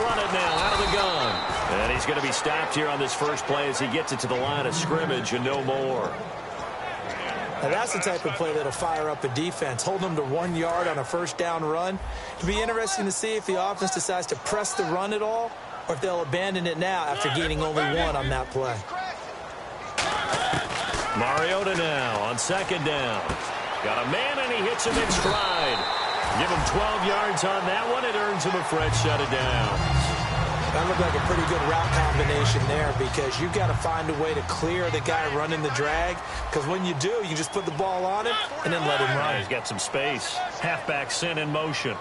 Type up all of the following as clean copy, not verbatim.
run it now out of the gun. And he's going to be stopped here on this first play as he gets it to the line of scrimmage and no more. Now that's the type of play that'll fire up a defense. Hold them to 1 yard on a first down run. It'll be interesting to see if the offense decides to press the run at all or if they'll abandon it now after gaining only one on that play. Mariota now on second down. Got a man, and he hits him in stride. Give him 12 yards on that one. It earns him a fresh set of downs. That looked like a pretty good route combination there because you've got to find a way to clear the guy running the drag, because when you do, you just put the ball on him and then let him run. He's got some space. Halfback sent in motion.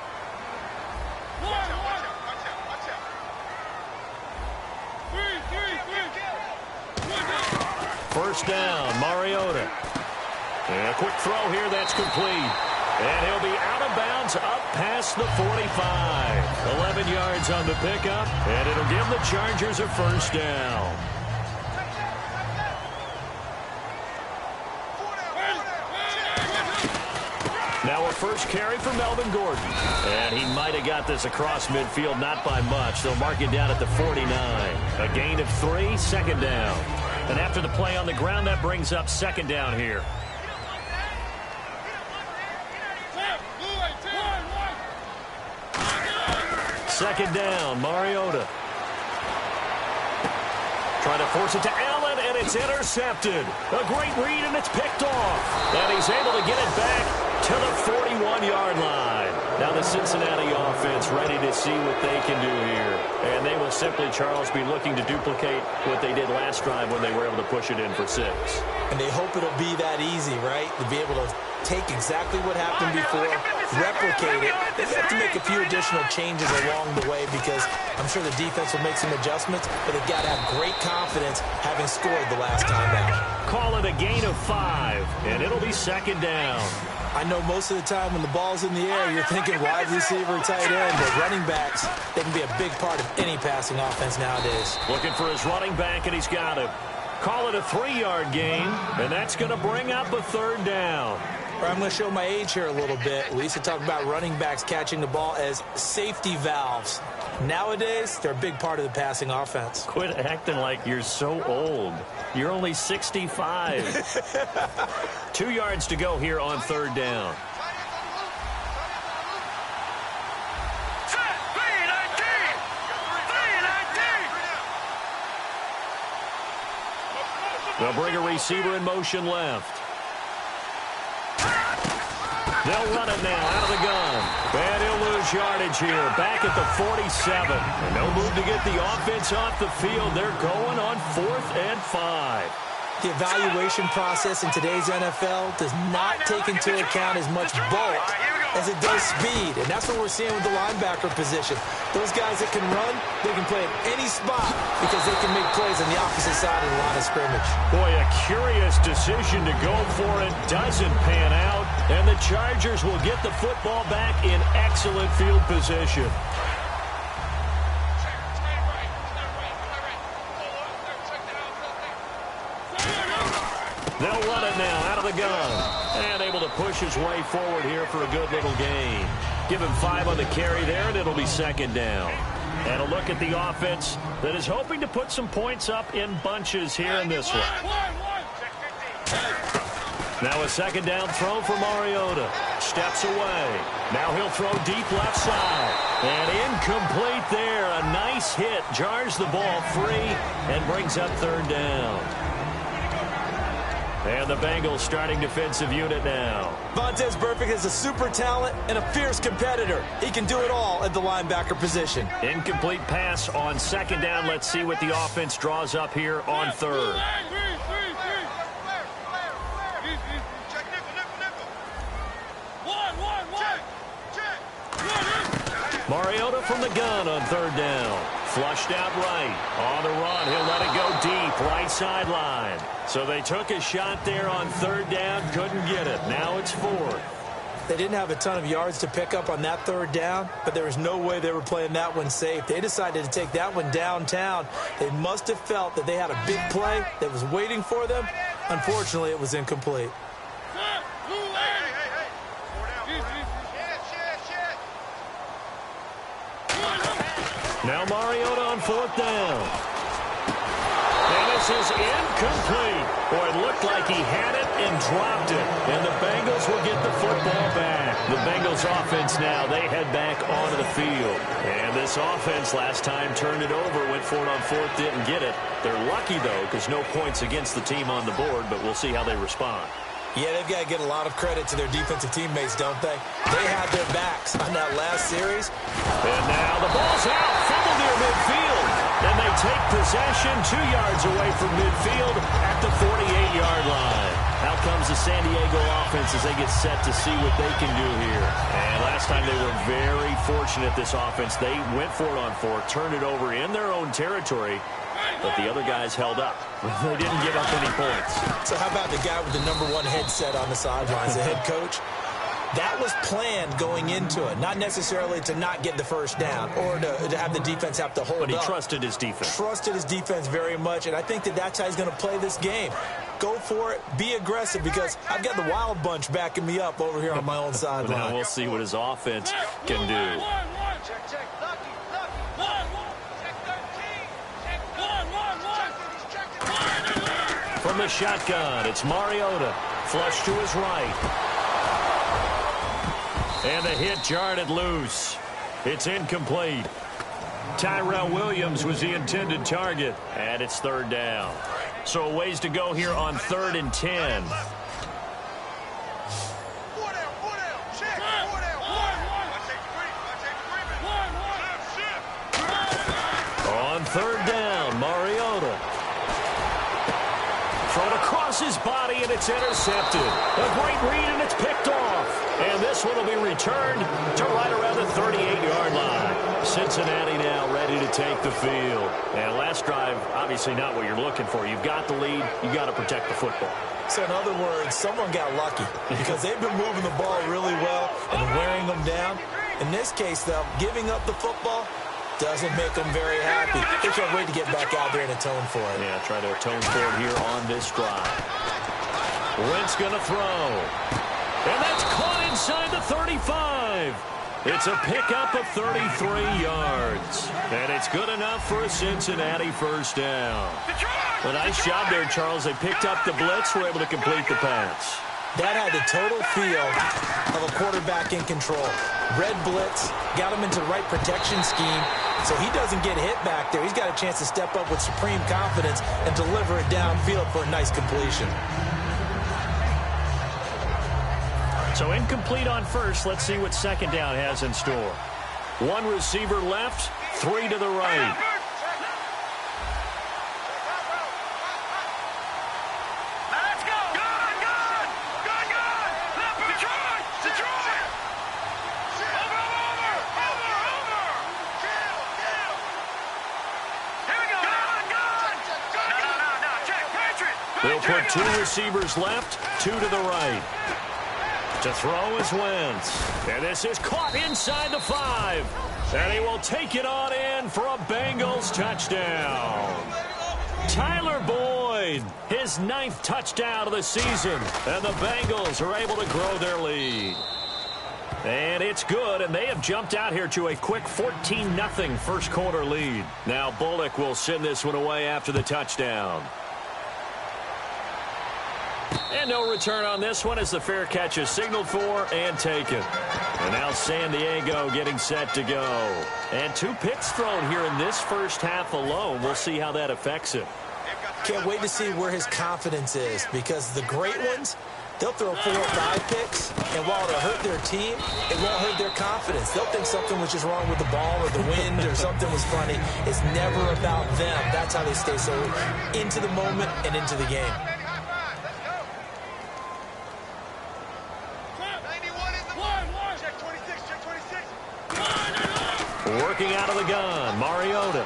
First down, Mariota. And a quick throw here, that's complete. And he'll be out of bounds up past the 45. 11 yards on the pickup, and it'll give the Chargers a first down. Now a first carry for Melvin Gordon. And he might have got this across midfield, not by much. They'll mark it down at the 49. A gain of 3, second down. And after the play on the ground, that brings up second down here. Second down, Mariota. Trying to force it to Allen, and it's intercepted. A great read, and it's picked off. And he's able to get it back to the 41-yard line. Now the Cincinnati offense ready to see what they can do here. And they will simply, Charles, be looking to duplicate what they did last drive when they were able to push it in for 6. And they hope it'll be that easy, right? To be able to take exactly what happened before, replicate it. They have to make a few additional changes along the way because I'm sure the defense will make some adjustments, but they've got to have great confidence having scored the last time out. Call it a gain of 5, and it'll be second down. I know most of the time when the ball's in the air, you're thinking wide receiver, tight end, but running backs, they can be a big part of any passing offense nowadays. Looking for his running back, and he's got him. Call it a 3-yard gain, and that's going to bring up a third down. I'm going to show my age here a little bit. We used to talk about running backs catching the ball as safety valves. Nowadays, they're a big part of the passing offense. Quit acting like you're so old. You're only 65. 2 yards to go here on third down. They'll bring a receiver in motion left. They'll run it now out of the gun. And he'll lose yardage here. Back at the 47. And no move to get the offense off the field. They're going on 4th and 5. The evaluation process in today's NFL does not take into account as much bulk as it does speed. And that's what we're seeing with the linebacker position. Those guys that can run, they can play at any spot because they can make plays on the opposite side of the line of scrimmage. Boy, a curious decision to go for it. Doesn't pan out. And the Chargers will get the football back in excellent field position. They'll run it now out of the gun. And able to push his way forward here for a good little gain. Give him 5 on the carry there, and it'll be second down. And a look at the offense that is hoping to put some points up in bunches here in this one. Now a second down throw for Mariota. Steps away. Now he'll throw deep left side. And incomplete there. A nice hit. Jars the ball free and brings up third down. And the Bengals starting defensive unit now. Vontaze Burfict is a super talent and a fierce competitor. He can do it all at the linebacker position. Incomplete pass on second down. Let's see what the offense draws up here on third. Mariota from the gun on third down. Flushed out right. On the run, he'll let it go deep. Right sideline. So they took a shot there on third down. Couldn't get it. Now it's 4th. They didn't have a ton of yards to pick up on that third down, but there was no way they were playing that one safe. They decided to take that one downtown. They must have felt that they had a big play that was waiting for them. Unfortunately, it was incomplete. Now Mariota on 4th down. And this is incomplete. Boy, it looked like he had it and dropped it. And the Bengals will get the football back. The Bengals offense now, they head back onto the field. And this offense last time turned it over, went for it on 4th, didn't get it. They're lucky, though, because no points against the team on the board, but we'll see how they respond. Yeah, they've got to get a lot of credit to their defensive teammates, don't they? They had their backs on that last series. And now the ball's out, fumbled near midfield. And they take possession 2 yards away from midfield at the 48-yard line. Out comes the San Diego offense as they get set to see what they can do here. And last time they were very fortunate, this offense. They went for it on 4th, turned it over in their own territory, but the other guys held up. They didn't give up any points. So how about the guy with the number 1 headset on the sidelines, the head coach? That was planned going into it, not necessarily to not get the first down or to have the defense have to hold up. But he trusted his defense. Trusted his defense very much, and I think that that's how he's going to play this game. Go for it. Be aggressive, because I've got the wild bunch backing me up over here on my own sideline. Now we'll see what his offense can do. From the shotgun, it's Mariota. Flush to his right. And the hit jarred it loose. It's incomplete. Tyrell Williams was the intended target. And it's 3rd down. So a ways to go here on 3rd and 10. On 3rd down, Mariota. Thrown across his body, and it's intercepted. A great read, and it's picked off. And this one will be returned to right around the 38-yard line. Cincinnati now ready to take the field. And last drive, obviously not what you're looking for. You've got the lead. You've got to protect the football. So in other words, someone got lucky, because they've been moving the ball really well and wearing them down. In this case, though, giving up the football doesn't make them very happy. They can't wait to get back out there and atone for it. Yeah, try to atone for it here on this drive. Wentz going to throw. And that's caught inside the 35. It's a pickup of 33 yards. And it's good enough for a Cincinnati first down. A nice job there, Charles. They picked up the blitz, were able to complete the pass. That had the total feel of a quarterback in control. Red blitz, got him into the right protection scheme, so he doesn't get hit back there. He's got a chance to step up with supreme confidence and deliver it downfield for a nice completion. So incomplete on first. Let's see what 2nd down has in store. 1 receiver left, 3 to the right. They'll put 2 receivers left, 2 to the right. To throw is Wentz. And this is caught inside the 5. And he will take it on in for a Bengals touchdown. Tyler Boyd, his 9th touchdown of the season. And the Bengals are able to grow their lead. And it's good, and they have jumped out here to a quick 14-0 first quarter lead. Now Bullock will send this one away after the touchdown. And no return on this one as the fair catch is signaled for and taken. And now San Diego getting set to go. And 2 picks thrown here in this first half alone. We'll see how that affects him. Can't wait to see where his confidence is, because the great ones, they'll throw 4 or 5 picks, and while it'll hurt their team, it won't hurt their confidence. They'll think something was just wrong with the ball or the wind or something was funny. It's never about them. That's how they stay so into the moment and into the game. Working out of the gun, Mariota.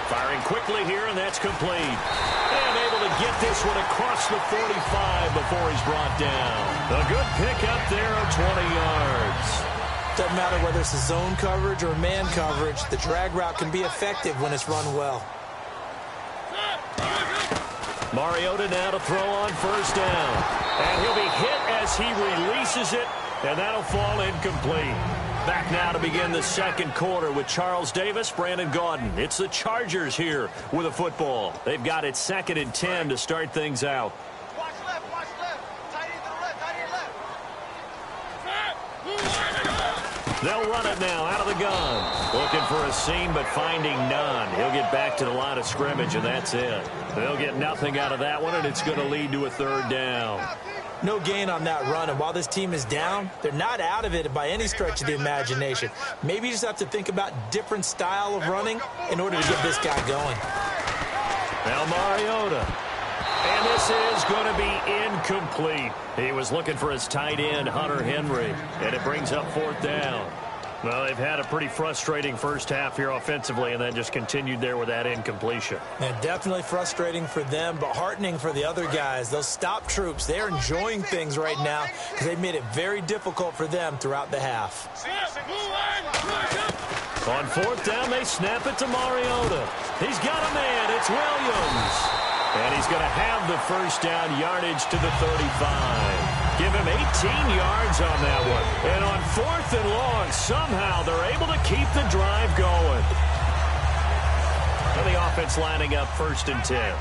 Firing quickly here, and that's complete. And able to get this one across the 45 before he's brought down. A good pickup there of 20 yards. Doesn't matter whether it's a zone coverage or man coverage, the drag route can be effective when it's run well. Mariota now to throw on first down. And he'll be hit as he releases it, and that'll fall incomplete. Back now to begin the second quarter with Charles Davis, Brandon Gaudin. It's the Chargers here with a football. They've got it 2nd and 10 to start things out. Watch left. Tight end to the left, tight end left. They'll run it now out of the gun. Looking for a seam, but finding none. He'll get back to the line of scrimmage, and that's it. They'll get nothing out of that one, and it's going to lead to a 3rd down. No gain on that run, and while this team is down, they're not out of it by any stretch of the imagination. Maybe you just have to think about different style of running in order to get this guy going. Now Mariota. And this is going to be incomplete. He was looking for his tight end, Hunter Henry, and it brings up 4th down. Well, they've had a pretty frustrating first half here offensively, and then just continued there with that incompletion. Yeah, definitely frustrating for them, but heartening for the other guys. Those stop troops, they're enjoying things right now because they've made it very difficult for them throughout the half. On 4th down, they snap it to Mariota. He's got a man. It's Williams. And he's going to have the first down yardage to the 35. Give him 18 yards on that one. And on 4th and long, somehow they're able to keep the drive going. And the offense lining up 1st and 10.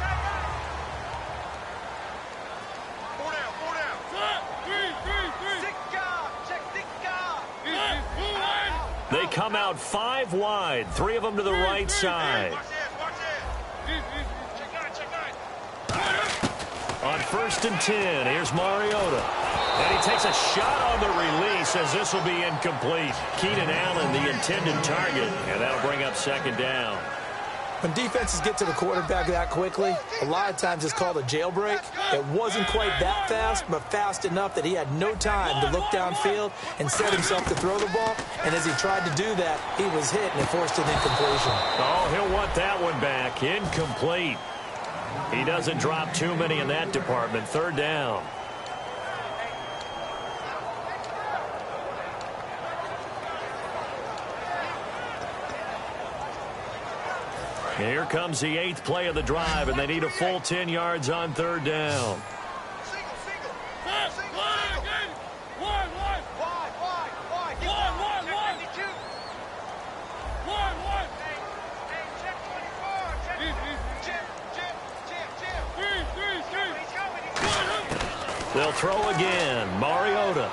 They come out 5 wide, 3 of them to the right side. On 1st and 10, here's Mariota. And he takes a shot on the release as this will be incomplete. Keenan Allen, the intended target, and that'll bring up 2nd down. When defenses get to the quarterback that quickly, a lot of times it's called a jailbreak. It wasn't quite that fast, but fast enough that he had no time to look downfield and set himself to throw the ball. And as he tried to do that, he was hit and it forced an incompletion. Oh, he'll want that one back. Incomplete. He doesn't drop too many in that department. 3rd down. Here comes the 8th play of the drive, and they need a full 10 yards on 3rd down. They'll throw again. Mariota.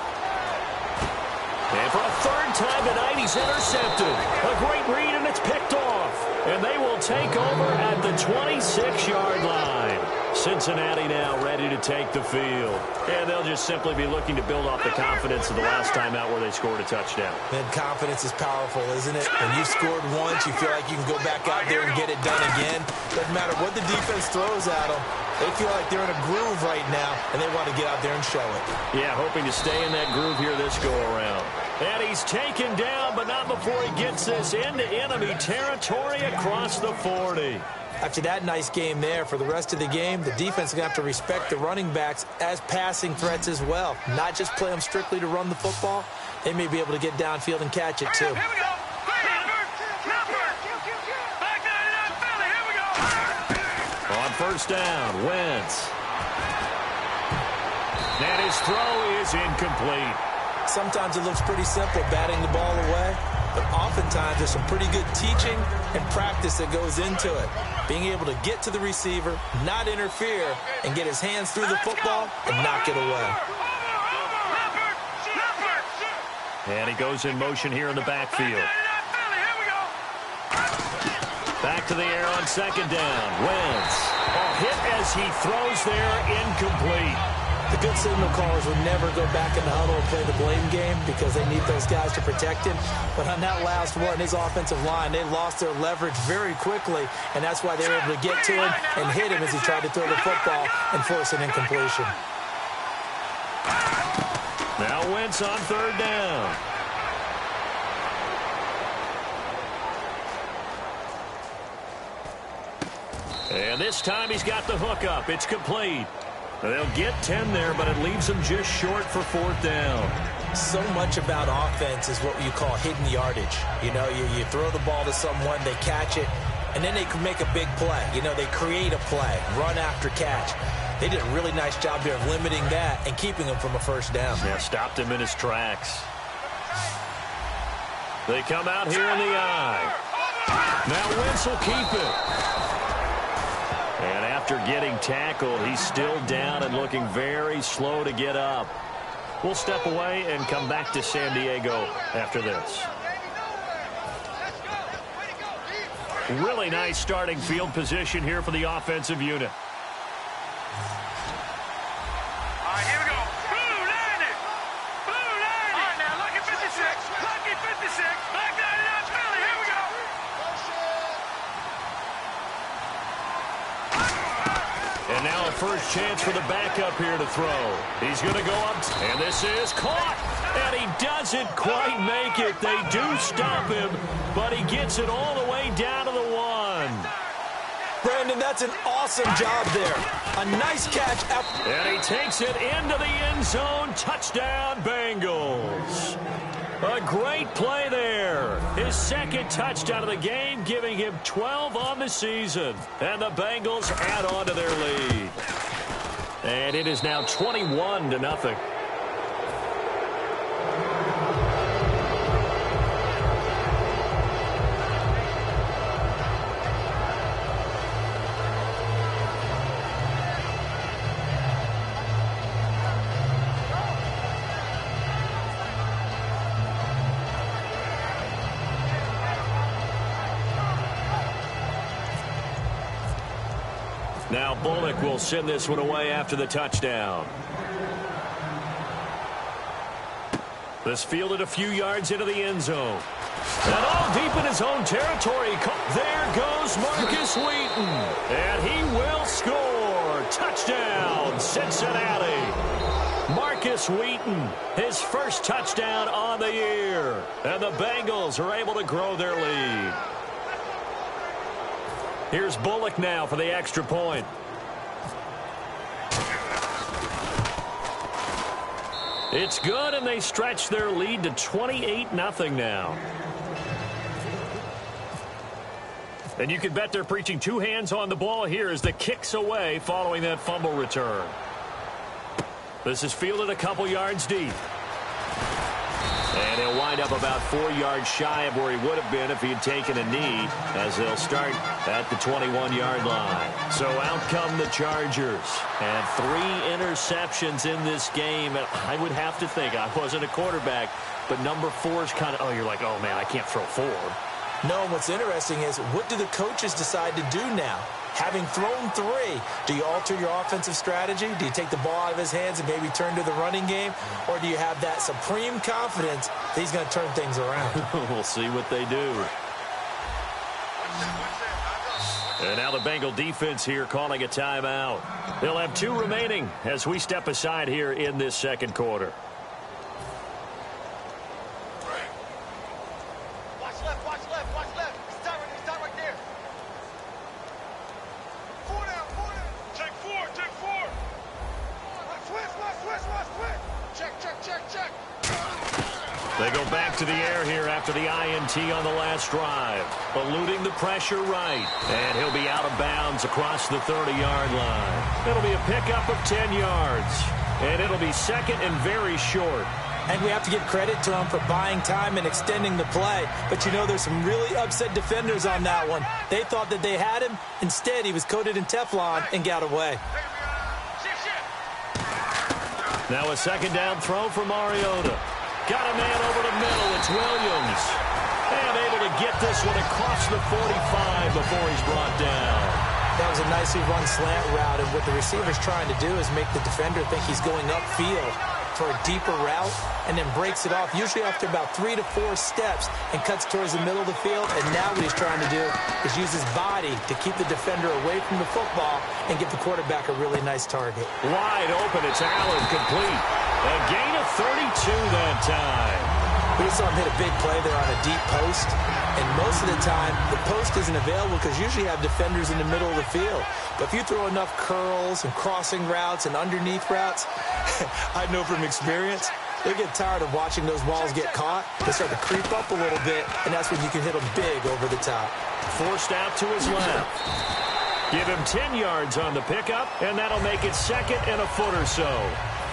And for a 3rd time tonight, he's intercepted. A great read, and it's picked off. And they will take over at the 26-yard line. Cincinnati now ready to take the field. And they'll just simply be looking to build off the confidence of the last time out where they scored a touchdown. Man, confidence is powerful, isn't it? When you've scored once, you feel like you can go back out there and get it done again. Doesn't matter what the defense throws at them. They feel like they're in a groove right now, and they want to get out there and show it. Yeah, hoping to stay in that groove here this go-around. And he's taken down, but not before he gets this into enemy territory across the 40. After that nice game there, for the rest of the game, the defense is going to have to respect the running backs as passing threats as well. Not just play them strictly to run the football. They may be able to get downfield and catch it, too. On 1st down, Wentz. And his throw is incomplete. Sometimes it looks pretty simple, batting the ball away, but oftentimes there's some pretty good teaching and practice that goes into it. Being able to get to the receiver, not interfere, and get his hands through the football and knock it away. And he goes in motion here in the backfield. Back to the air on 2nd down. Wentz. Hit as he throws there, incomplete. The good signal callers would never go back in the huddle and play the blame game because they need those guys to protect him. But on that last one, his offensive line, they lost their leverage very quickly, and that's why they were able to get to him and hit him as he tried to throw the football and force an incompletion. Now Wentz on 3rd down. And this time he's got the hook up. It's complete. They'll get 10 there, but it leaves them just short for 4th down. So much about offense is what you call hidden yardage. You know, you throw the ball to someone, they catch it, and then they can make a big play. You know, they create a play, run after catch. They did a really nice job there of limiting that and keeping him from a 1st down. Yeah, stopped him in his tracks. They come out here in the eye. Now Wentz will keep it. And after getting tackled, he's still down and looking very slow to get up. We'll step away and come back to San Diego after this. Really nice starting field position here for the offensive unit. All right, here we go. Blue landed. Blue landed. All right, now, lucky 56. Lucky 56. Back 99 Philly. Here we go. And now a first chance for the backup here to throw. He's going to go up, and this is caught. And he doesn't quite make it. They do stop him, but he gets it all the way down to the 1. Brandon, that's an awesome job there. A nice catch. And he takes it into the end zone. Touchdown, Bengals. A great play there. His second touchdown of the game, giving him 12 on the season. And the Bengals add on to their lead. And it is now 21-0. Now Bullock will send this one away after the touchdown. This fielded a few yards into the end zone. And all deep in his own territory. There goes Marcus Wheaton. And he will score. Touchdown, Cincinnati. Marcus Wheaton, his first touchdown on the year. And the Bengals are able to grow their lead. Here's Bullock now for the extra point. It's good, and they stretch their lead to 28-0 now. And you can bet they're preaching two hands on the ball here as the kick's away following that fumble return. This is fielded a couple yards deep. And he'll wind up about 4 yards shy of where he would have been if he had taken a knee, as they'll start at the 21-yard line. So out come the Chargers. And 3 interceptions in this game. And I would have to think, I wasn't a quarterback, but number 4 is kind of, oh, you're like, oh, man, I can't throw 4. No, what's interesting is, what do the coaches decide to do now? Having thrown 3, do you alter your offensive strategy? Do you take the ball out of his hands and maybe turn to the running game? Or do you have that supreme confidence that he's going to turn things around? We'll see what they do. And now the Bengal defense here calling a timeout. They'll have 2 remaining as we step aside here in this second quarter. They go back to the air here after the INT on the last drive. Eluding the pressure right. And he'll be out of bounds across the 30-yard line. It'll be a pickup of 10 yards. And it'll be second and very short. And we have to give credit to him for buying time and extending the play. But, you know, there's some really upset defenders on that one. They thought that they had him. Instead, he was coated in Teflon and got away. Now a second down throw for Mariota. Got a man over the middle. It's Williams. And able to get this one across the 45 before he's brought down. That was a nicely run slant route, and what the receiver's trying to do is make the defender think he's going upfield for a deeper route, and then breaks it off, usually after about 3 to 4 steps, and cuts towards the middle of the field. And now what he's trying to do is use his body to keep the defender away from the football and give the quarterback a really nice target. Wide open, it's Allen, complete. A gain of 32 that time. We saw him hit a big play there on a deep post, and most of the time, the post isn't available because usually you have defenders in the middle of the field. But if you throw enough curls and crossing routes and underneath routes, I know from experience, they get tired of watching those balls get caught. They start to creep up a little bit, and that's when you can hit them big over the top. Forced out to his left. Give him 10 yards on the pickup, and that'll make it second and a foot or so.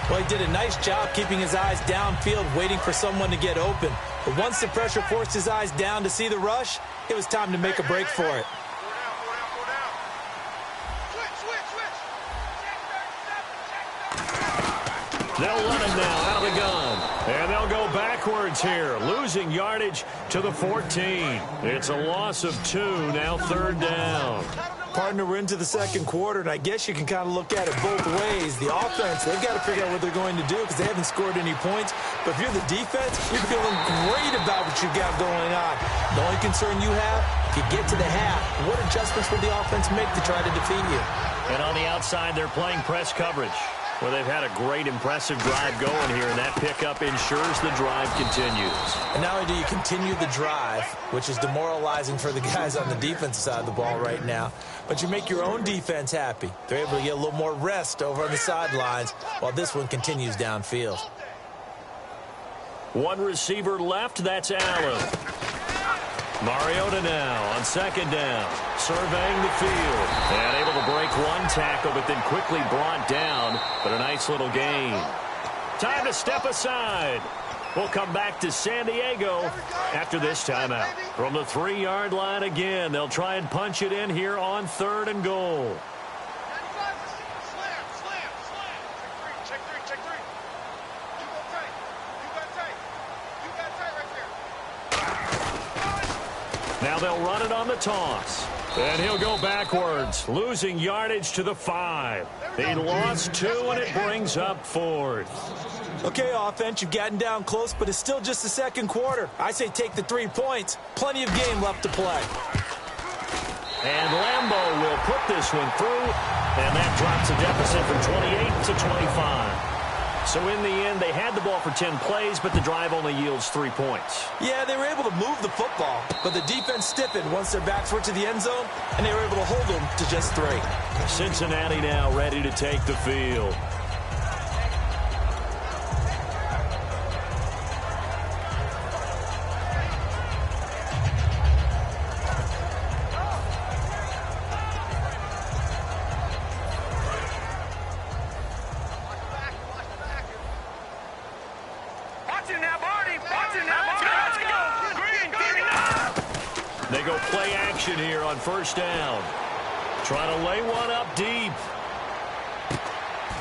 Well, he did a nice job keeping his eyes downfield, waiting for someone to get open. But once the pressure forced his eyes down to see the rush, it was time to make a break for it. They'll run it now out of the gun. And they'll go backwards here, losing yardage to the 14. It's a loss of 2, now 3rd down. Partner, we're into the second quarter, and I guess you can kind of look at it both ways. The offense, they've got to figure out what they're going to do because they haven't scored any points. But if you're the defense, you're feeling great about what you got going on. The only concern you have, if you get to the half, what adjustments will the offense make to try to defeat you? And on the outside, they're playing press coverage. Well, they've had a great, impressive drive going here, and that pickup ensures the drive continues. And not only do you continue the drive, which is demoralizing for the guys on the defensive side of the ball right now, but you make your own defense happy. They're able to get a little more rest over on the sidelines while this one continues downfield. One receiver left, that's Allen. Mariota now on 2nd down, surveying the field, and able to break one tackle, but then quickly brought down, but a nice little gain. Time to step aside. We'll come back to San Diego after this timeout. From the 3-yard line again, they'll try and punch it in here on 3rd and goal. Now they'll run it on the toss. And he'll go backwards, losing yardage to the 5. He lost 2, and it brings up 4th. Okay, offense, you've gotten down close, but it's still just the second quarter. I say take the 3 points. Plenty of game left to play. And Lambeau will put this one through, and that drops the deficit from 28 to 25. So in the end, they had the ball for 10 plays, but the drive only yields 3 points. Yeah, they were able to move the football, but the defense stiffened once their backs were to the end zone, and they were able to hold them to just 3. Cincinnati now ready to take the field. They go play action here on 1st down. Trying to lay one up deep.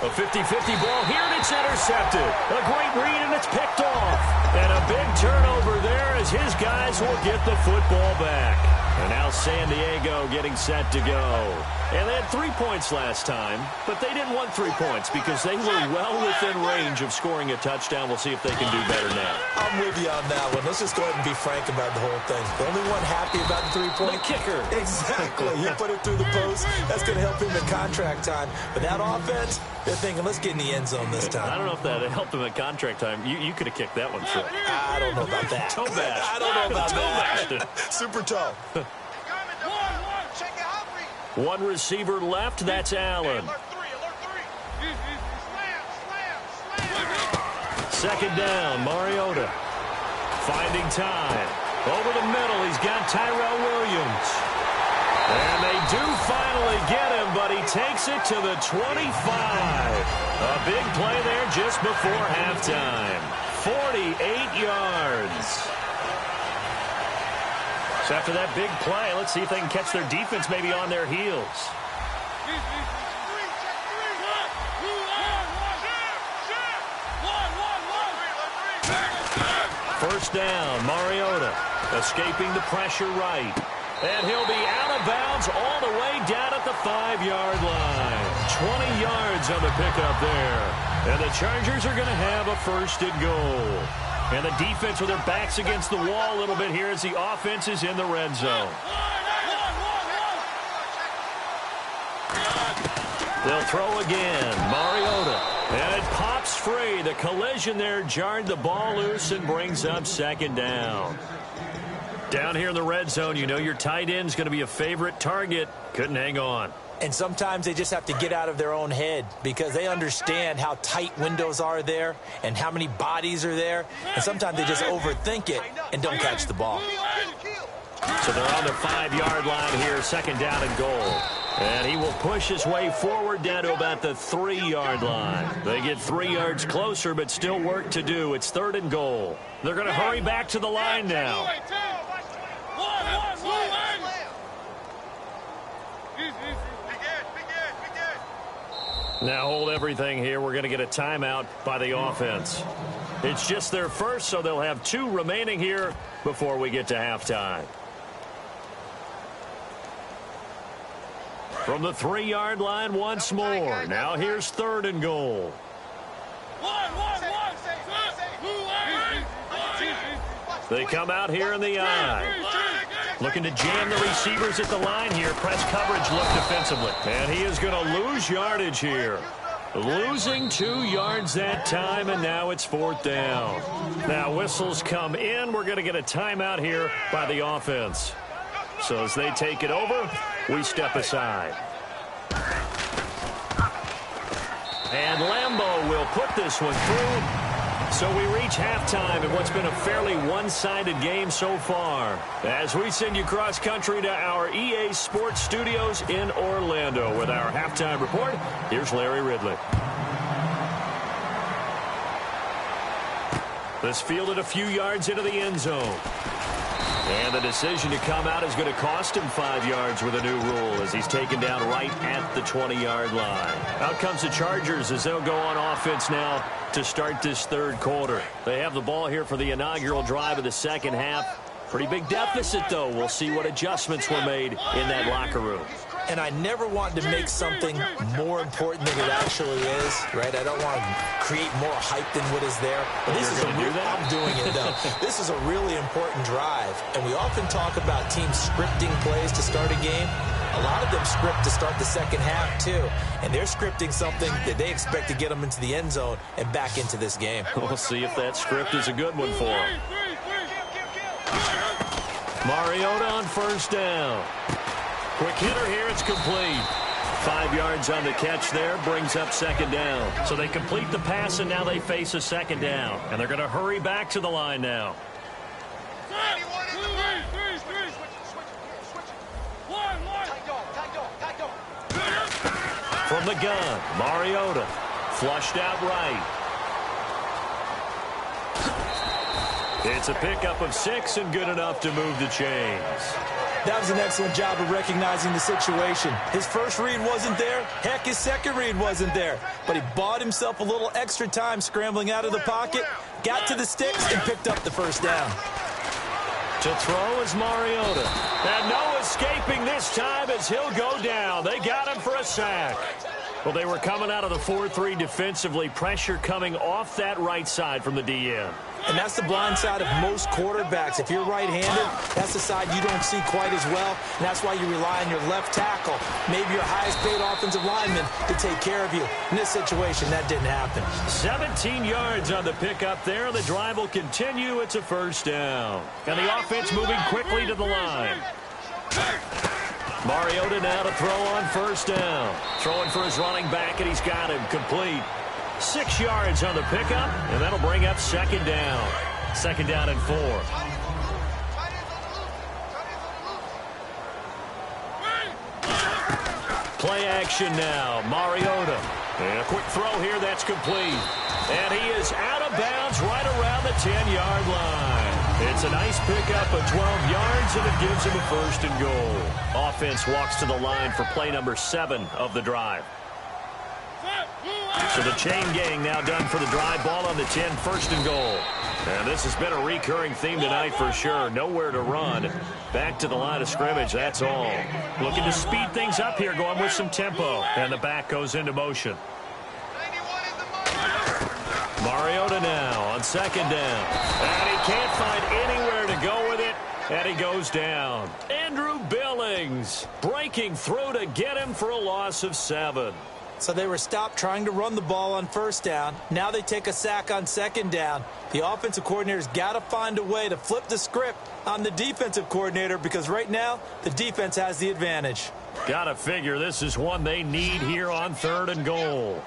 A 50-50 ball here, and it's intercepted. A great read, and it's picked off. And a big turnover there as his guys will get the football back. And now San Diego getting set to go. And they had 3 points last time, but they didn't want 3 points because they were well within range of scoring a touchdown. We'll see if they can do better now. I'm with you on that one. Let's just go ahead and be frank about the whole thing. The only one happy about the 3-point. The kicker. Exactly. He put it through the post. That's going to help him in contract time. But that offense, they're thinking, let's get in the end zone this time. I don't know if that helped him at contract time. You could have kicked that one through. I don't know about that. Toe bash. I don't know about that. Super toe. One receiver left, that's Allen. 2nd down, Mariota. Finding time. Over the middle, he's got Tyrell Williams. And they do finally get him, but he takes it to the 25. A big play there just before halftime. 48 yards. So after that big play, let's see if they can catch their defense maybe on their heels. First down, Mariota escaping the pressure right. And he'll be out of bounds all the way down at the 5-yard line. 20 yards on the pickup there. And the Chargers are going to have a 1st and goal. And the defense with their backs against the wall a little bit here as the offense is in the red zone. They'll throw again. Mariota. And it pops free. The collision there jarred the ball loose and brings up 2nd down. Down here in the red zone, you know your tight end's going to be a favorite target. Couldn't hang on. And sometimes they just have to get out of their own head because they understand how tight windows are there and how many bodies are there. And sometimes they just overthink it and don't catch the ball. So they're on the 5-yard line here, 2nd down and goal. And he will push his way forward down to about the 3-yard line. They get 3 yards closer, but still work to do. It's 3rd and goal. They're going to hurry back to the line now. Now hold everything here. We're going to get a timeout by the offense. It's just their first, so they'll have 2 remaining here before we get to halftime. From the 3-yard line once more. Now here's 3rd and goal. They come out here in the eye. Looking to jam the receivers at the line here. Press coverage look defensively. And he is going to lose yardage here. Losing 2 yards that time, and now it's 4th down. Now whistles come in. We're going to get a timeout here by the offense. So as they take it over, we step aside. And Lambeau will put this one through. So we reach halftime in what's been a fairly one-sided game so far. As we send you cross-country to our EA Sports Studios in Orlando with our halftime report, here's Larry Ridley. This fielded a few yards into the end zone. And the decision to come out is going to cost him 5 yards with a new rule as he's taken down right at the 20-yard line. Out comes the Chargers as they'll go on offense now to start this 3rd quarter. They have the ball here for the inaugural drive of the second half. Pretty big deficit, though. We'll see what adjustments were made in that locker room. And I never want to make something more important than it actually is, right? I don't want to create more hype than what is there. But this is I'm doing it, though. This is a really important drive. And we often talk about teams scripting plays to start a game. A lot of them script to start the second half, too. And they're scripting something that they expect to get them into the end zone and back into this game. We'll see if that script is a good one for them. Mariota on 1st down. Quick hitter here, it's complete. 5 yards on the catch there, brings up 2nd down. So they complete the pass, and now they face a 2nd down. And they're going to hurry back to the line now. From the gun, Mariota, flushed out right. It's a pickup of 6 and good enough to move the chains. That was an excellent job of recognizing the situation. His first read wasn't there. Heck, his second read wasn't there. But he bought himself a little extra time scrambling out of the pocket, got to the sticks, and picked up the 1st down. To throw is Mariota. And no escaping this time as he'll go down. They got him for a sack. Well, they were coming out of the 4-3 defensively. Pressure coming off that right side from the DN. And that's the blind side of most quarterbacks. If you're right-handed, that's the side you don't see quite as well. And that's why you rely on your left tackle, maybe your highest-paid offensive lineman, to take care of you. In this situation, that didn't happen. 17 yards on the pickup there. The drive will continue. It's a 1st down. And the offense moving quickly to the line. Mariota now to throw on 1st down. Throwing for his running back, and he's got him complete. 6 yards on the pickup, and that'll bring up 2nd down. 2nd down and 4. Play action now. Mariota. And a quick throw here. That's complete. And he is out of bounds right around the 10-yard line. It's a nice pickup of 12 yards, and it gives him a 1st and goal. Offense walks to the line for play number 7 of the drive. So the chain gang now done for the drive. Ball on the 10, 1st and goal. And this has been a recurring theme tonight for sure. Nowhere to run. Back to the line of scrimmage, that's all. Looking to speed things up here, going with some tempo. And the back goes into motion. Mariota now on 2nd down. And he can't find anywhere to go with it. And he goes down. Andrew Billings breaking through to get him for a loss of 7. So they were stopped trying to run the ball on 1st down. Now they take a sack on 2nd down. The offensive coordinator's got to find a way to flip the script on the defensive coordinator because right now the defense has the advantage. Got to figure this is one they need here on 3rd and goal.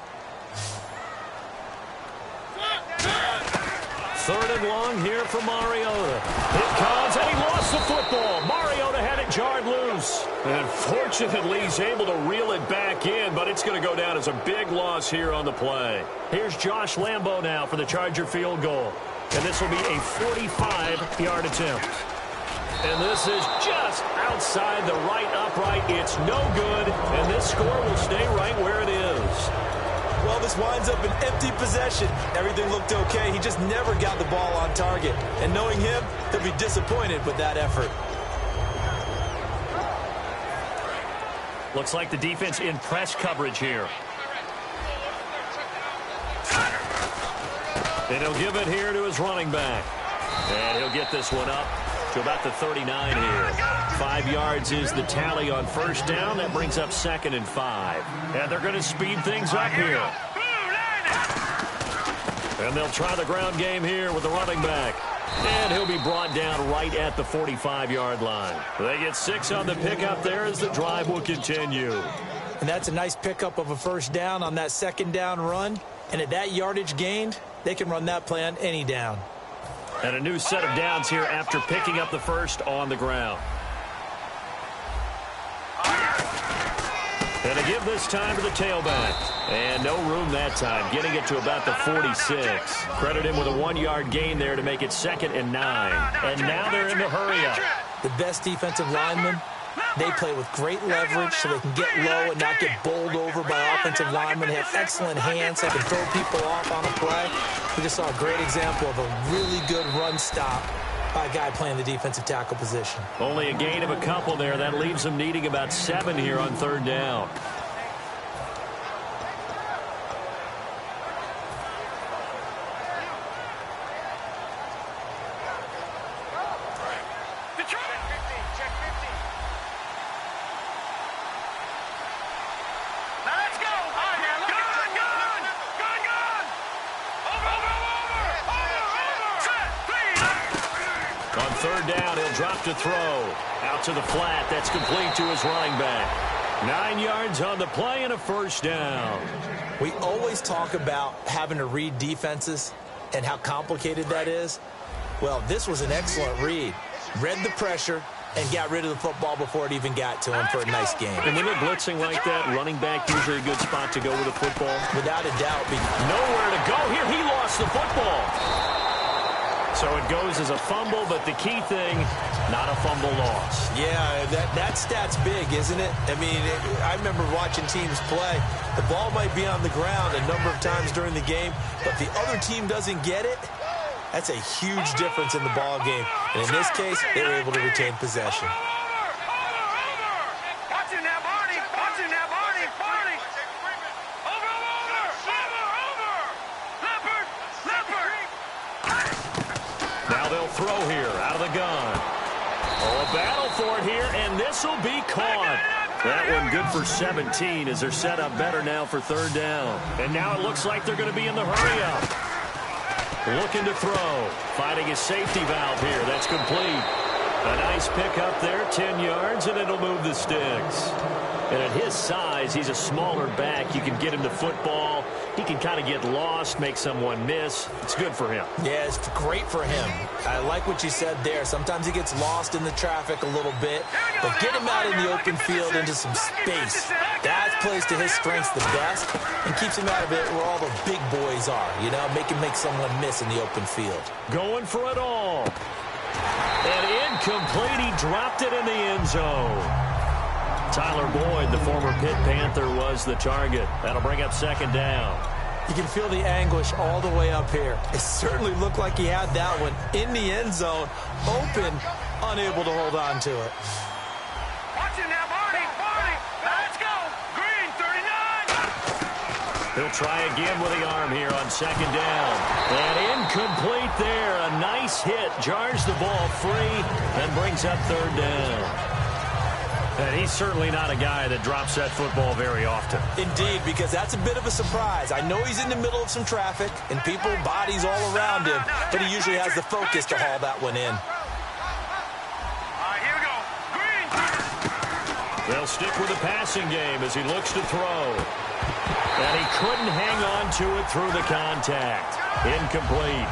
3rd and long here for Mariota. It comes, and he lost the football. Mariota had it jarred loose. And fortunately, he's able to reel it back in, but it's going to go down as a big loss here on the play. Here's Josh Lambo now for the Charger field goal. And this will be a 45-yard attempt. And this is just outside the right upright. It's no good, and this score will stay right where it is. Well, this winds up an empty possession. Everything looked okay. He just never got the ball on target. And knowing him, he'll be disappointed with that effort. Looks like the defense in press coverage here. And he'll give it here to his running back. And he'll get this one up to about the 39 here. 5 yards is the tally on first down. That brings up 2nd and 5. And they're going to speed things up here. And they'll try the ground game here with the running back. And he'll be brought down right at the 45-yard line. They get 6 on the pickup there as the drive will continue. And that's a nice pickup of a first down on that 2nd down run. And at that yardage gained, they can run that play on any down. And a new set of downs here after picking up the first on the ground. And to give this time to the tailback. And no room that time, getting it to about the 46. Credit him with a 1-yard gain there to make it 2nd and 9. And now they're in the hurry-up. The best defensive linemen, they play with great leverage so they can get low and not get bowled over by offensive linemen. They have excellent hands. They can throw people off on a play. We just saw a great example of a really good run stop by a guy playing the defensive tackle position. Only a gain of a couple there. That leaves them needing about 7 here on 3rd down. On 3rd down, he'll drop to throw. Out to the flat. That's complete to his running back. 9 yards on the play and a first down. We always talk about having to read defenses and how complicated that is. Well, this was an excellent read. Read the pressure and got rid of the football before it even got to him for a nice game. And when they're blitzing like that, running back usually a good spot to go with the football. Without a doubt. Nowhere to go here. He lost the football. So it goes as a fumble, but the key thing, not a fumble loss. Yeah, that stat's big, isn't it? I mean, I remember watching teams play. The ball might be on the ground a number of times during the game, but the other team doesn't get it. That's a huge difference in the ball game. And in this case, they were able to retain possession. Throw here out of the gun. Oh, a battle for it here, and this will be caught. That one good for 17 as they're set up better now for 3rd down. And now it looks like they're going to be in the hurry-up. Looking to throw. Finding his safety valve here. That's complete. A nice pick up there, 10 yards, and it'll move the sticks. And at his size, he's a smaller back. You can get him the football. He can kind of get lost, make someone miss. It's good for him. Yeah, it's great for him. I like what you said there. Sometimes he gets lost in the traffic a little bit, but get him out in the open field into some space. That plays to his strengths the best and keeps him out of it where all the big boys are, you know, make someone miss in the open field. Going for it all. And incomplete. He dropped it in the end zone. Tyler Boyd, the former Pitt Panther, was the target. That'll bring up 2nd down. You can feel the anguish all the way up here. It certainly looked like he had that one in the end zone, open, unable to hold on to it. Watch it now, Barney. Let's go. Green, 39. He'll try again with the arm here on 2nd down. And incomplete there. A nice hit. Jars the ball free and brings up 3rd down. And he's certainly not a guy that drops that football very often. Indeed, because that's a bit of a surprise. I know he's in the middle of some traffic and people, bodies all around him, but he usually has the focus to haul that one in. Here we go. Green. They'll stick with the passing game as he looks to throw. And he couldn't hang on to it through the contact. Incomplete.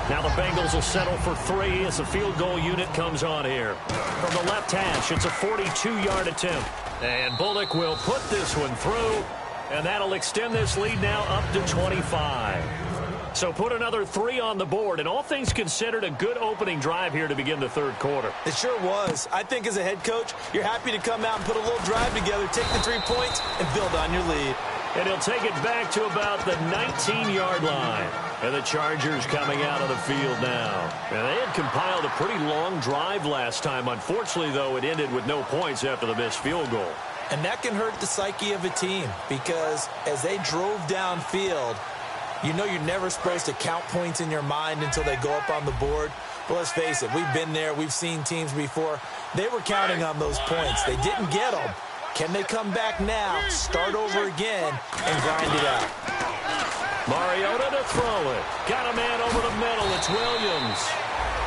Now the Bengals will settle for 3 as the field goal unit comes on here. From the left hash, it's a 42-yard attempt. And Bullock will put this one through, and that'll extend this lead now up to 25. So put another 3 on the board, and all things considered, a good opening drive here to begin the third quarter. It sure was. I think as a head coach, you're happy to come out and put a little drive together, take the 3 points, and build on your lead. And he'll take it back to about the 19-yard line. And the Chargers coming out of the field now. And they had compiled a pretty long drive last time. Unfortunately, though, it ended with no points after the missed field goal. And that can hurt the psyche of a team because as they drove downfield, you know you're never supposed to count points in your mind until they go up on the board. But let's face it, we've been there. We've seen teams before. They were counting on those points. They didn't get them. Can they come back now, start over again, and grind it out? Mariota to throw it. Got a man over the middle. It's Williams.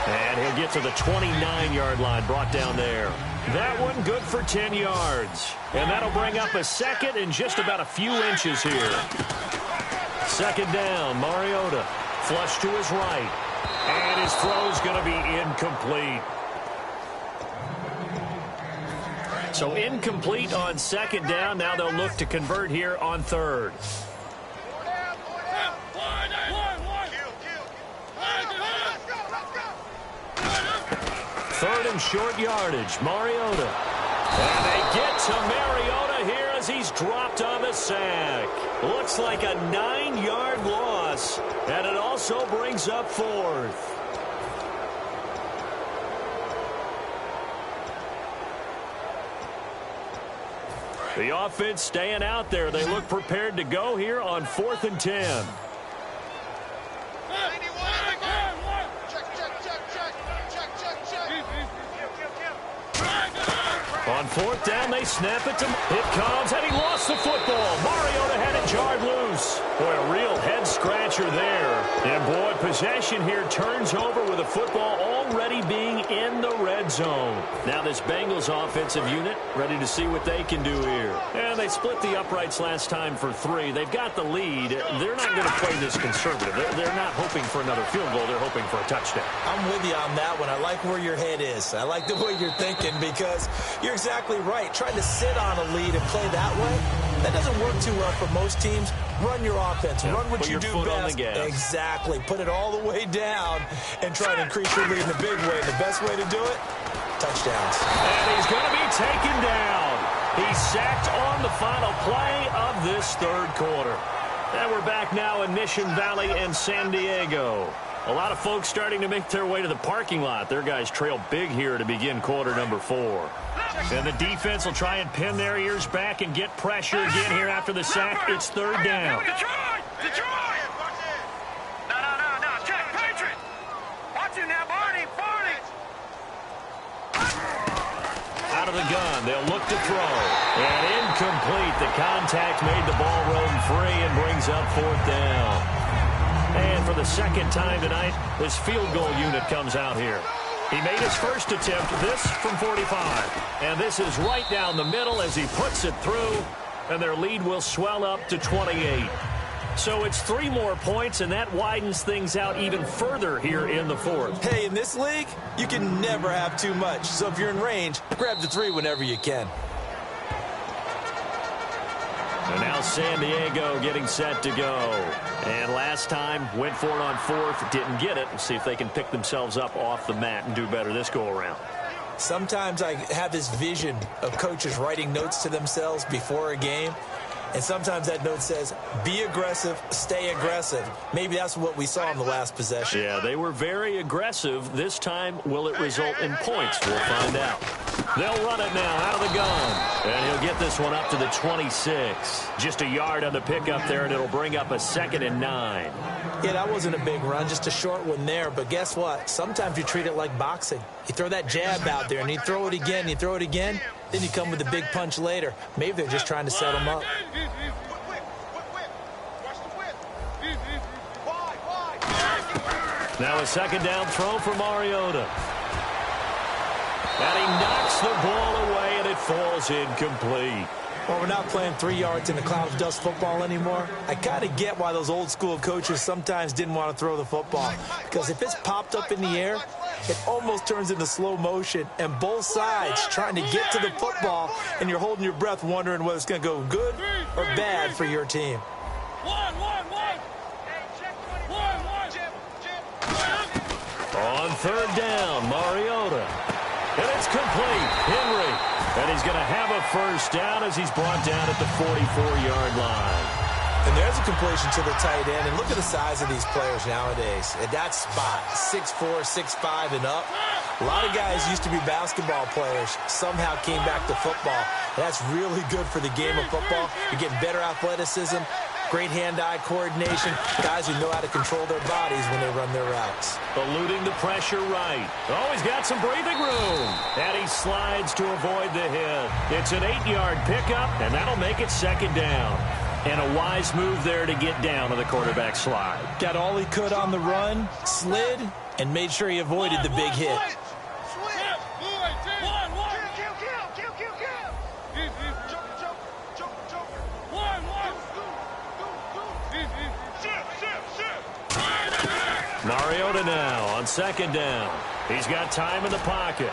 And he'll get to the 29-yard line, brought down there. That one good for 10 yards. And that'll bring up a second and just about a few inches here. Second down, Mariota. Flush to his right. And his throw's going to be incomplete. So incomplete on second down. Now they'll look to convert here on third. Third and short yardage, Mariota. And they get to Mariota here as he's dropped on the sack. Looks like a 9-yard loss, and it also brings up fourth. The offense staying out there. They look prepared to go here on 4th and 10. On 4th down, they snap it to... It comes, and he lost the football. Mariota had it jarred loose. Boy, a real head-scratcher there. And, boy, possession here turns over with the football already being in the red zone. Now this Bengals offensive unit ready to see what they can do here. And they split the uprights last time for 3. They've got the lead. They're not going to play this conservative. They're not hoping for another field goal. They're hoping for a touchdown. I'm with you on that one. I like where your head is. I like the way you're thinking because you're exactly right. Trying to sit on a lead and play that way, that doesn't work too well for most teams. Run your offense. Run what you do best. Exactly. Put it all the way down and try to increase your lead in a big way. The best way to do it, touchdowns. And he's going to be taken down. He's sacked on the final play of this third quarter. And we're back now in Mission Valley and San Diego. A lot of folks starting to make their way to the parking lot. Their guys trail big here to begin quarter number 4. And the defense will try and pin their ears back and get pressure again here after the sack. It's third down. Detroit! No. Check, Patriot! Watch it now, Barney! Out of the gun, they'll look to throw. And incomplete. The contact made the ball roam free and brings up 4th down. And for the second time tonight, this field goal unit comes out here. He made his first attempt, this from 45. And this is right down the middle as he puts it through. And their lead will swell up to 28. So it's 3 more points, and that widens things out even further here in the 4th. Hey, in this league, you can never have too much. So if you're in range, grab the 3 whenever you can. And now San Diego getting set to go. And last time, went for it on 4th, didn't get it. We'll see if they can pick themselves up off the mat and do better this go-around. Sometimes I have this vision of coaches writing notes to themselves before a game. And sometimes that note says, be aggressive, stay aggressive. Maybe that's what we saw in the last possession. Yeah, they were very aggressive. This time, will it result in points? We'll find out. They'll run it now out of the gun. And he'll get this one up to the 26. Just a yard on the pickup there, and it'll bring up a 2nd and 9. Yeah, that wasn't a big run, just a short one there. But guess what? Sometimes you treat it like boxing. You throw that jab out there, and you throw it again, then you come with a big punch later. Maybe they're just trying to set him up. Now a 2nd down throw for Mariota. And he knocks the ball away, and it falls incomplete. Well, we're not playing 3 yards in a cloud of dust football anymore. I kind of get why those old school coaches sometimes didn't want to throw the football. Because if it's popped up in the air, it almost turns into slow motion. And both sides trying to get to the football, and you're holding your breath wondering whether it's going to go good or bad for your team. On third down, Mariota. And it's complete. Henry. And he's going to have a first down as he's brought down at the 44-yard line. And there's a completion to the tight end. And look at the size of these players nowadays. At that spot, 6'4", 6'5", and up. A lot of guys used to be basketball players. Somehow came back to football. And that's really good for the game of football. You're getting better athleticism, great hand-eye coordination, guys who know how to control their bodies when they run their routes. Eluding the pressure right. Oh, he's got some breathing room. And he slides to avoid the hit. It's an 8-yard pickup, and that'll make it second down. And a wise move there to get down to the quarterback slide. Got all he could on the run, slid, and made sure he avoided the big hit. Mariota now on second down. He's got time in the pocket.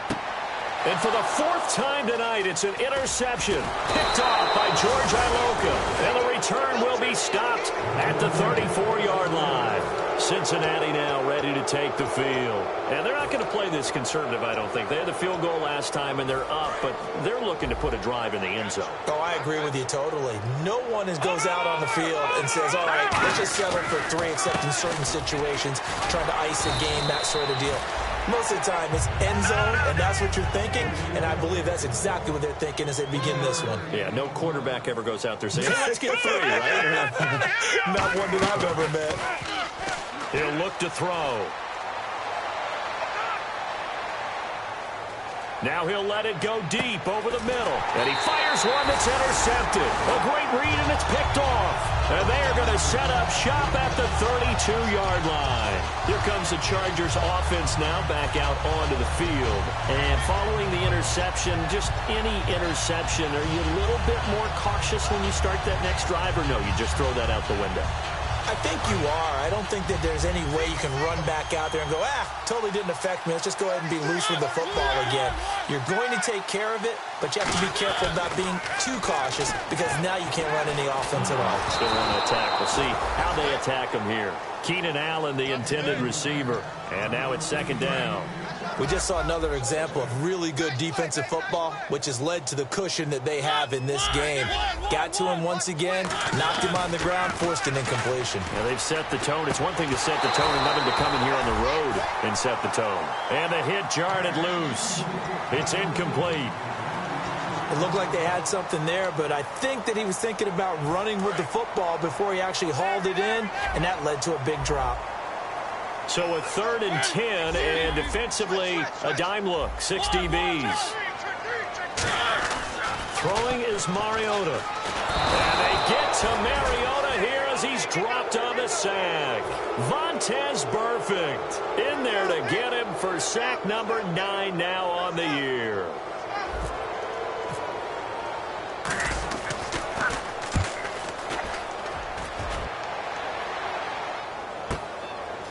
And for the 4th time tonight, it's an interception. Picked off by George Iloka. And the return will be stopped at the 34-yard line. Cincinnati now ready to take the field. And they're not going to play this conservative, I don't think. They had the field goal last time, and they're up, but they're looking to put a drive in the end zone. Oh, I agree with you totally. No one goes out on the field and says, all right, let's just settle for 3, except in certain situations, trying to ice a game, that sort of deal. Most of the time, it's end zone, and that's what you're thinking, and I believe that's exactly what they're thinking as they begin this one. Yeah, no quarterback ever goes out there saying, hey, let's get 3, right? Not one that I've ever met. He'll look to throw. Now he'll let it go deep over the middle. And he fires one that's intercepted. A great read, and it's picked off. And they are going to set up shop at the 32-yard line. Here comes the Chargers offense now back out onto the field. And following the interception, just any interception, are you a little bit more cautious when you start that next drive, or no, you just throw that out the window? I think you are. I don't think that there's any way you can run back out there and go, totally didn't affect me. Let's just go ahead and be loose with the football again. You're going to take care of it, but you have to be careful about being too cautious because now you can't run any offense at all. Still want to attack. We'll see how they attack him here. Keenan Allen, the intended receiver. And now it's second down. We just saw another example of really good defensive football, which has led to the cushion that they have in this game. Got to him once again, knocked him on the ground, forced an incompletion. Yeah, they've set the tone. It's one thing to set the tone, another to come in here on the road and set the tone. And the hit jarred it loose. It's incomplete. It looked like they had something there, but I think that he was thinking about running with the football before he actually hauled it in, and that led to a big drop. So a 3rd and 10, and defensively, a dime look, 6 DBs. Throwing is Mariota. And they get to Mariota here as he's dropped on the sack. Vontaze Burfict in there to get him for sack number 9 now on the year.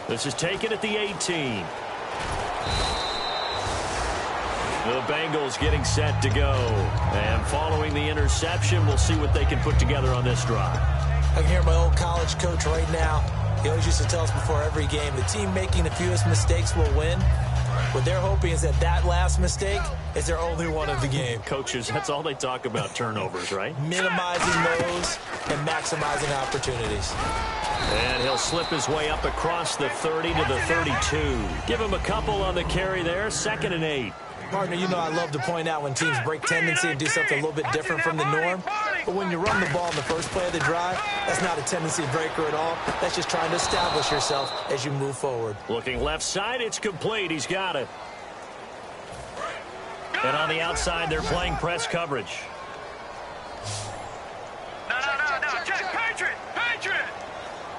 This is taken at the 18. The Bengals getting set to go. And following the interception, we'll see what they can put together on this drive. I can hear my old college coach right now. He always used to tell us before every game, the team making the fewest mistakes will win. What they're hoping is that last mistake is their only one of the game. Coaches, that's all they talk about, turnovers, right? Minimizing those and maximizing opportunities. And he'll slip his way up across the 30 to the 32. Give him a couple on the carry there, 2nd and 8. Partner, you know I love to point out when teams break tendency and do something a little bit different from the norm. But when you run the ball in the first play of the drive, that's not a tendency breaker at all. That's just trying to establish yourself as you move forward. Looking left side, it's complete. He's got it. And on the outside, they're playing press coverage. No. Check. Patriot.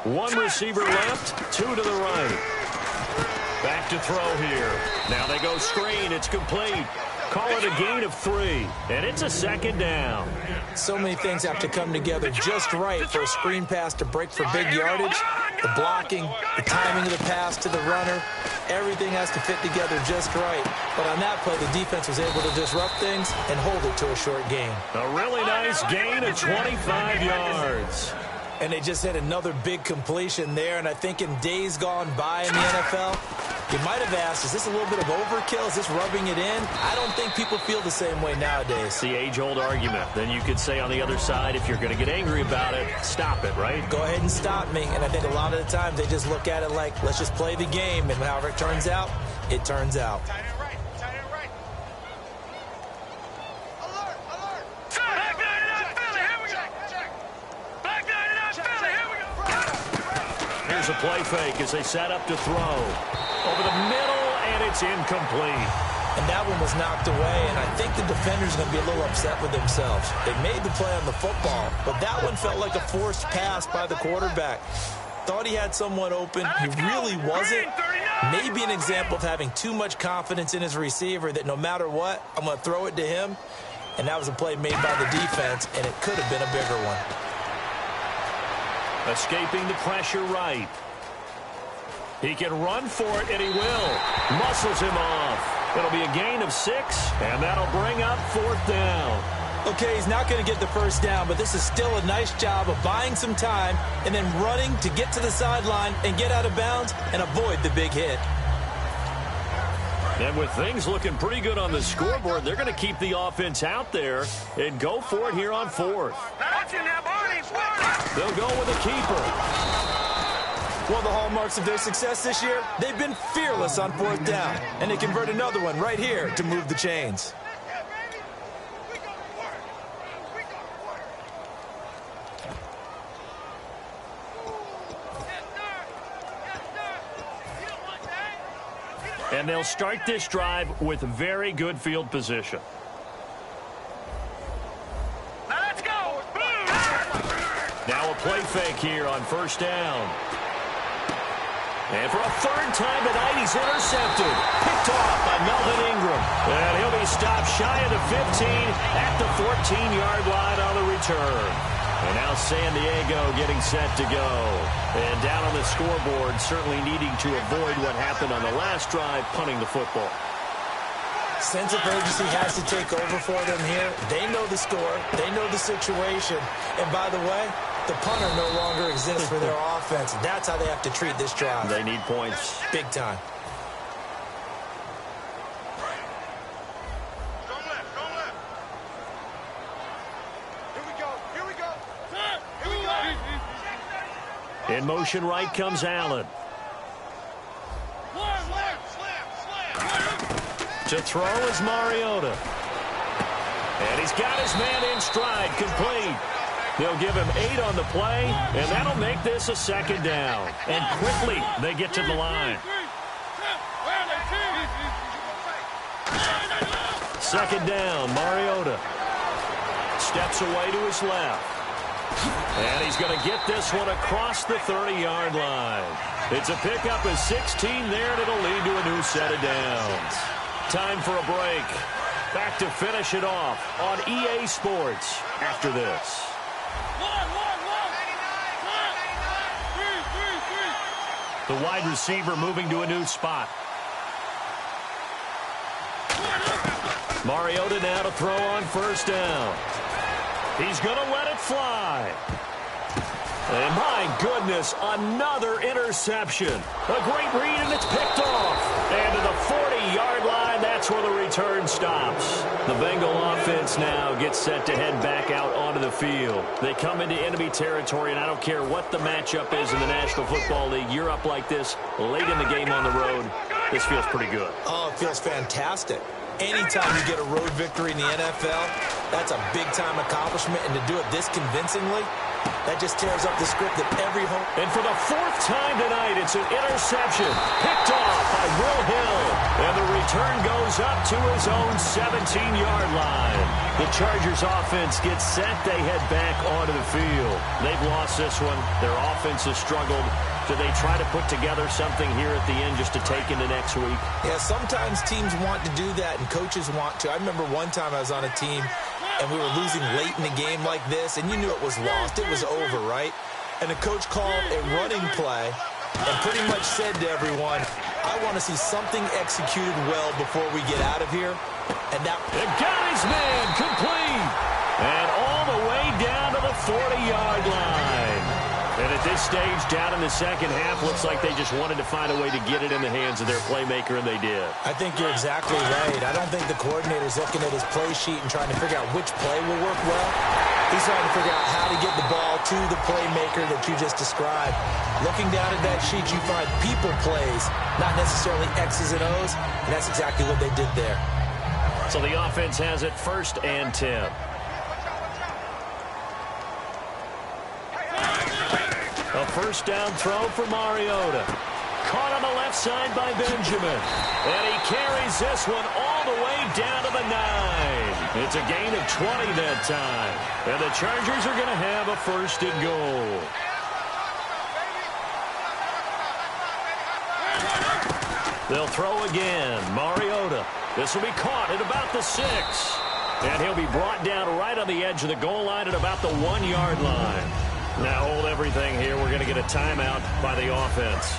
One receiver left, 2 to the right. Back to throw here. Now they go screen. It's complete. Call it a gain of 3, and it's a second down. So many things have to come together just right for a screen pass to break for big yardage. The blocking, the timing of the pass to the runner, everything has to fit together just right. But on that play, the defense was able to disrupt things and hold it to a short gain. A really nice gain of 25 yards. And they just had another big completion there. And I think in days gone by in the NFL, you might have asked, is this a little bit of overkill? Is this rubbing it in? I don't think people feel the same way nowadays. It's the age-old argument. Then you could say on the other side, if you're going to get angry about it, stop it, right? Go ahead and stop me. And I think a lot of the times they just look at it like, let's just play the game. And however it turns out, it turns out. Here's a play fake as they set up to throw. Over the middle, and it's incomplete. And that one was knocked away, and I think the defenders are going to be a little upset with themselves. They made the play on the football, but that one felt like a forced pass by the quarterback. Thought he had someone open. He really wasn't. Maybe an example of having too much confidence in his receiver that no matter what, I'm going to throw it to him. And that was a play made by the defense, and it could have been a bigger one. Escaping the pressure right. He can run for it, and he will. Muscles him off. It'll be a gain of 6, and that'll bring up 4th down. Okay, he's not going to get the first down, but this is still a nice job of buying some time and then running to get to the sideline and get out of bounds and avoid the big hit. And with things looking pretty good on the scoreboard, they're going to keep the offense out there and go for it here on 4th. They'll go with a keeper. One of the hallmarks of their success this year, they've been fearless on 4th down, and they convert another one right here to move the chains. And they'll start this drive with very good field position. Now let's go. Now a play fake here on 1st down. And for a 3rd time tonight, he's intercepted. Picked off by Melvin Ingram. And he'll be stopped shy of the 15 at the 14-yard line on the return. And now San Diego getting set to go. And down on the scoreboard, certainly needing to avoid what happened on the last drive, punting the football. Sense of urgency has to take over for them here. They know the score. They know the situation. And by the way, the punter no longer exists for their offense. That's how they have to treat this drive. They need points. Big time. In motion right comes Allen. To throw is Mariota. And he's got his man in stride, complete. They'll give him 8 on the play, and that'll make this a 2nd down. And quickly, they get to the line. 2nd down, Mariota. Steps away to his left. And he's going to get this one across the 30-yard line. It's a pickup of 16 there, and it'll lead to a new set of downs. Time for a break. Back to finish it off on EA Sports after this. The wide receiver moving to a new spot. Mariota now to throw on 1st down. He's going to let it fly. And my goodness, another interception. A great read, and it's picked off. And to the 40-yard line, that's where the return stops. The Bengal offense now gets set to head back out onto the field. They come into enemy territory, and I don't care what the matchup is in the National Football League. You're up like this late in the game on the road. This feels pretty good. Oh, it feels fantastic. Anytime you get a road victory in the NFL, that's a big-time accomplishment, and to do it this convincingly, that just tears up the script that every home... And for the 4th time tonight, it's an interception picked off by Will Hill, and the return goes up to his own 17-yard line. The Chargers offense gets set. They head back onto the field. They've lost this one. Their offense has struggled. Do they try to put together something here at the end just to take into next week? Yeah, sometimes teams want to do that, and coaches want to. I remember one time I was on a team, and we were losing late in the game like this, and you knew it was lost. It was over, right? And the coach called a running play and pretty much said to everyone, I want to see something executed well before we get out of here. And that got his man complete. And all the way down to the 40-yard line. And at this stage, down in the second half, looks like they just wanted to find a way to get it in the hands of their playmaker, and they did. I think you're exactly right. I don't think the coordinator's looking at his play sheet and trying to figure out which play will work well. He's trying to figure out how to get the ball to the playmaker that you just described. Looking down at that sheet, you find people plays, not necessarily X's and O's, and that's exactly what they did there. So the offense has it 1st and 10. A first down throw for Mariota. Caught on the left side by Benjamin. And he carries this one all the way down to the 9. It's a gain of 20 that time. And the Chargers are going to have a 1st and goal. They'll throw again. Mariota. This will be caught at about the 6. And he'll be brought down right on the edge of the goal line at about the 1-yard line. Now hold everything here. We're going to get a timeout by the offense.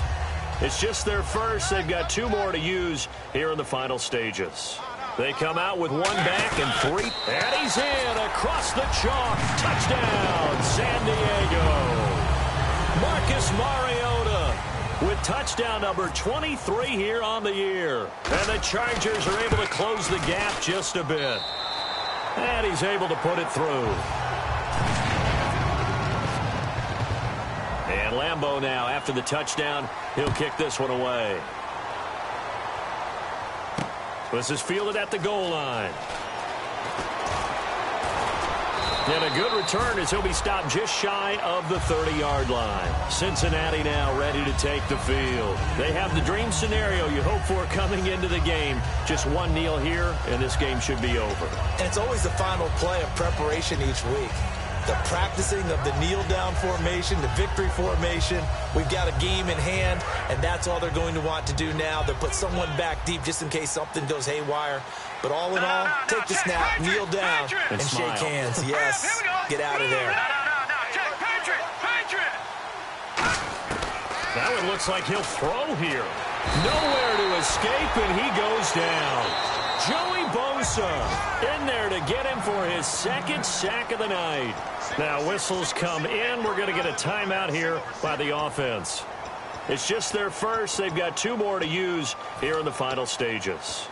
It's just their first. They've got 2 more to use here in the final stages. They come out with 1 back and 3. And he's in across the chalk. Touchdown, San Diego. Marcus Mariota with touchdown number 23 here on the year. And the Chargers are able to close the gap just a bit. And he's able to put it through. And Lambeau now, after the touchdown, he'll kick this one away. This is fielded at the goal line. And a good return as he'll be stopped just shy of the 30-yard line. Cincinnati now ready to take the field. They have the dream scenario you hope for coming into the game. Just one kneel here, and this game should be over. And it's always the final play of preparation each week. The practicing of the kneel-down formation, the victory formation. We've got a game in hand, and that's all they're going to want to do now. They'll put someone back deep just in case something goes haywire. But all in all, take the snap, kneel down, and shake hands. Yes, get out of there. That one looks like he'll throw here. Nowhere to escape, and he goes down. Joey Bosa in there to get him for his 2nd sack of the night. Now whistles come in. We're going to get a timeout here by the offense. It's just their first. They've got 2 more to use here in the final stages.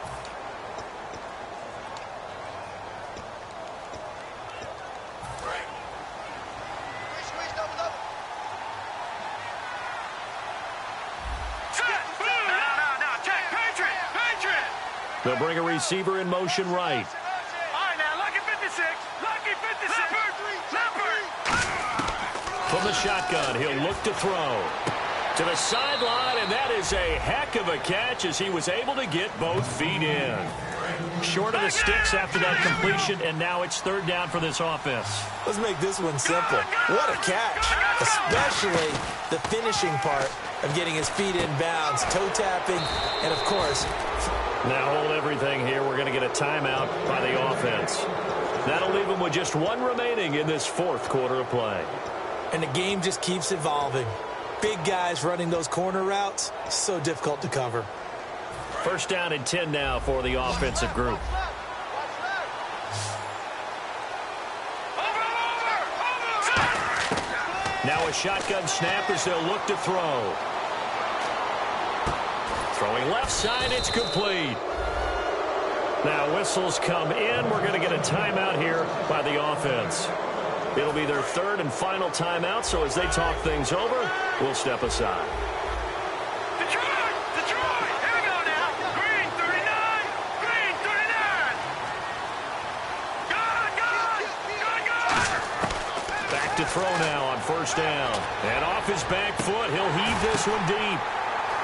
They'll bring a receiver in motion right. All right, now, lucky 56. Lucky 56. Leopard. From the shotgun, he'll look to throw. To the sideline, and that is a heck of a catch as he was able to get both feet in. Short of the sticks after that completion, and now it's 3rd down for this offense. Let's make this one simple. What a catch, especially the finishing part of getting his feet in bounds, toe tapping, and, of course, now hold everything here. We're going to get a timeout by the offense. That'll leave them with just 1 remaining in this 4th quarter of play. And the game just keeps evolving. Big guys running those corner routes, so difficult to cover. 1st down and 10 now for the offensive group. Now a shotgun snap as they'll look to throw. Throwing left side, it's complete. Now whistles come in. We're going to get a timeout here by the offense. It'll be their 3rd and final timeout, so as they talk things over, we'll step aside. Detroit! Here we go now. Green 39. Green 39. Good. Back to throw now on 1st down. And off his back foot, he'll heave this one deep.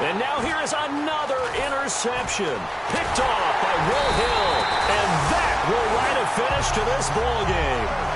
And now here is another interception. Picked off by Will Hill. And that will write a finish to this ball game.